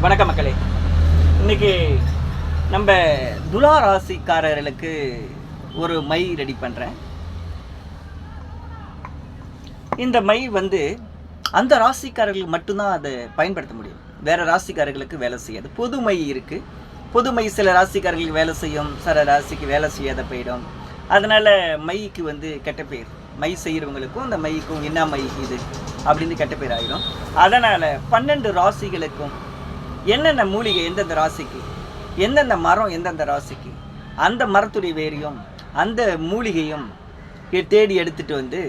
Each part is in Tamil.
வணக்கம் மக்களே. இன்னைக்கு நம்ம துலா ராசிக்காரர்களுக்கு ஒரு மை ரெடி பண்ணுறேன். இந்த மை அந்த ராசிக்காரர்களுக்கு மட்டும்தான் அதை பயன்படுத்த முடியும். வேறு ராசிக்காரர்களுக்கு வேலை செய்யாது. பொது மை இருக்குது. பொது மை சில ராசிக்காரர்களுக்கு வேலை செய்யும், சில ராசிக்கு வேலை செய்யாத போயிடும். அதனால் மைக்கு கெட்ட பேர். மை செய்கிறவங்களுக்கும் இந்த மைக்கும் என்ன மை இது அப்படின்னு கெட்ட பேர் ஆகிடும். அதனால் 12 ராசிகளுக்கும் என்னென்ன மூலிகை எந்தெந்த ராசிக்கு, எந்தெந்த மரம் எந்தெந்த ராசிக்கு, அந்த மரத்துடைய வேரையும் அந்த மூலிகையும் தேடி எடுத்துகிட்டு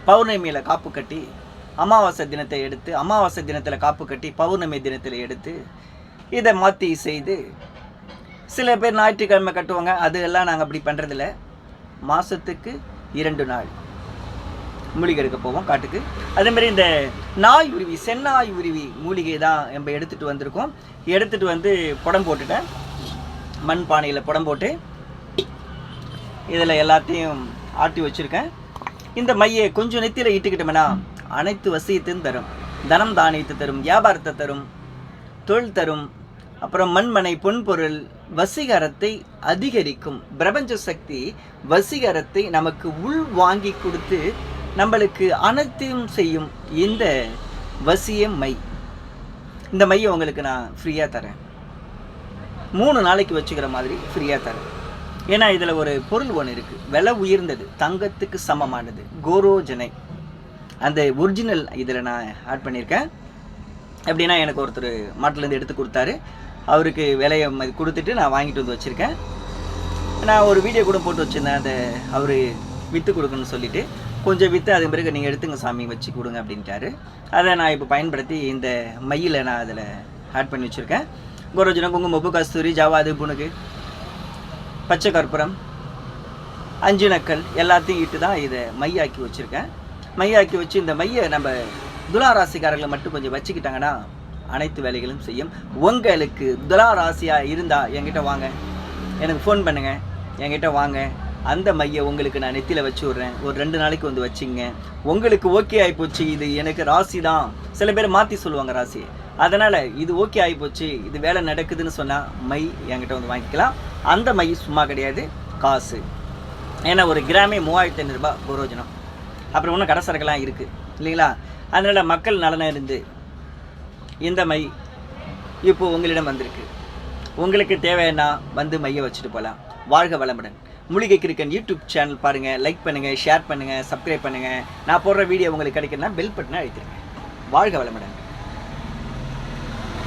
பௌர்ணமியில் காப்பு கட்டி அமாவாசை தினத்தை எடுத்து, அமாவாசை தினத்தில் காப்பு கட்டி பௌர்ணமி தினத்தில் எடுத்து இதை மாற்றி செய்து, சில பேர் ஞாயிற்றுக்கிழமை கட்டுவாங்க. அதெல்லாம் நாங்கள் அப்படி பண்ணுறதில்ல. மாதத்துக்கு 2 நாள் மூலிகை எடுக்க போவோம் காட்டுக்கு. அதேமாதிரி இந்த நாய் உருவி, செந்நாய் உருவி மூலிகை தான் நம்ம எடுத்துகிட்டு வந்திருக்கோம். எடுத்துகிட்டு புடம் போட்டுட்டேன். மண் பானையில் புடம் போட்டு இதில் எல்லாத்தையும் ஆட்டி வச்சுருக்கேன். இந்த மையை கொஞ்சம் நெத்தியில் இட்டுக்கிட்டோம்னா அனைத்து வசியத்தையும் தரும். தனம் தானியத்தை தரும், வியாபாரத்தை தரும், தொழில் தரும். அப்புறம் மண்மனை பொன்பொருள் வசீகரத்தை அதிகரிக்கும். பிரபஞ்ச சக்தி வசீகரத்தை நமக்கு உள் வாங்கி கொடுத்து நம்மளுக்கு அனைத்தையும் செய்யும் இந்த வசிய மை. இந்த மையை உங்களுக்கு நான் ஃப்ரீயாக தரேன். 3 நாளைக்கு வச்சுக்கிற மாதிரி ஃப்ரீயாக தரேன். ஏன்னா இதில் ஒரு பொருள் ஒன்று இருக்குது, விலை உயர்ந்தது, தங்கத்துக்கு சமமானது, கோரோஜனை. அந்த ஒரிஜினல் இதில் நான் ஆட் பண்ணியிருக்கேன். எப்படின்னா எனக்கு ஒருத்தர் மாட்டிலேருந்து எடுத்து கொடுத்தாரு. அவருக்கு விலையை கொடுத்துட்டு நான் வாங்கிட்டு வந்து வச்சுருக்கேன். நான் ஒரு வீடியோ கூட போட்டு வச்சுருந்தேன். அதை அவர் விற்று கொடுக்கணும்னு சொல்லிவிட்டு, கொஞ்சம் விற்று அது பிறகு நீங்கள் எடுத்துங்க சாமி வச்சு கொடுங்க அப்படின்ட்டாரு. அதை நான் இப்போ பயன்படுத்தி இந்த மையில் நான் அதில் ஆட் பண்ணி வச்சுருக்கேன். கோரோஜனம், குங்குமப்பு, கஸ்தூரி, ஜவாது, புனுகு, பச்சை கற்பூரம், 5 நக்கல் எல்லாத்தையும் இட்டு தான் இதை மையாக்கி வச்சுருக்கேன். மையாக்கி வச்சு இந்த மையை நம்ம துலா ராசிக்காரர்களை மட்டும் கொஞ்சம் வச்சுக்கிட்டாங்கன்னா அனைத்து வேலைகளும் செய்யும். உங்களுக்கு துலா ராசியாக இருந்தால் என்கிட்ட வாங்க, எனக்கு ஃபோன் பண்ணுங்கள், என்கிட்ட வாங்க. அந்த மையை உங்களுக்கு நான் நெத்தியில் வச்சு விட்றேன். ஒரு 2 நாளைக்கு வச்சுங்க. உங்களுக்கு ஓகே ஆகிப்போச்சு, இது எனக்கு ராசி தான். சில பேர் மாற்றி சொல்லுவாங்க ராசி. அதனால் இது ஓகே ஆகிப்போச்சு, இது வேலை நடக்குதுன்னு சொன்னால் மை என்கிட்ட வாங்கிக்கலாம். அந்த மை சும்மா கிடையாது, காசு. ஏன்னா ஒரு கிராமே 3500 ரூபாய் கோரோஜனம். அப்புறம் இன்னும் கடை சரக்கெல்லாம் இருக்குது இல்லைங்களா? அதனால் மக்கள் நலனை இருந்து இந்த மை இப்போ உங்களிடம் வந்திருக்கு. உங்களுக்கு தேவைன்னா மையை வச்சுட்டு போகலாம். வாழ்க வளமுடன். மூலிகை கிறுக்கன் யூடியூப் சேனல் பாருங்கள், லைக் பண்ணுங்கள், ஷேர் பண்ணுங்கள், சப்ஸ்கிரைப் பண்ணுங்கள். நான் போடுற வீடியோ உங்களுக்கு கிடைக்குன்னா பெல் பட்டனை அழுத்திடுங்க. வாழ்க வளமுடன்.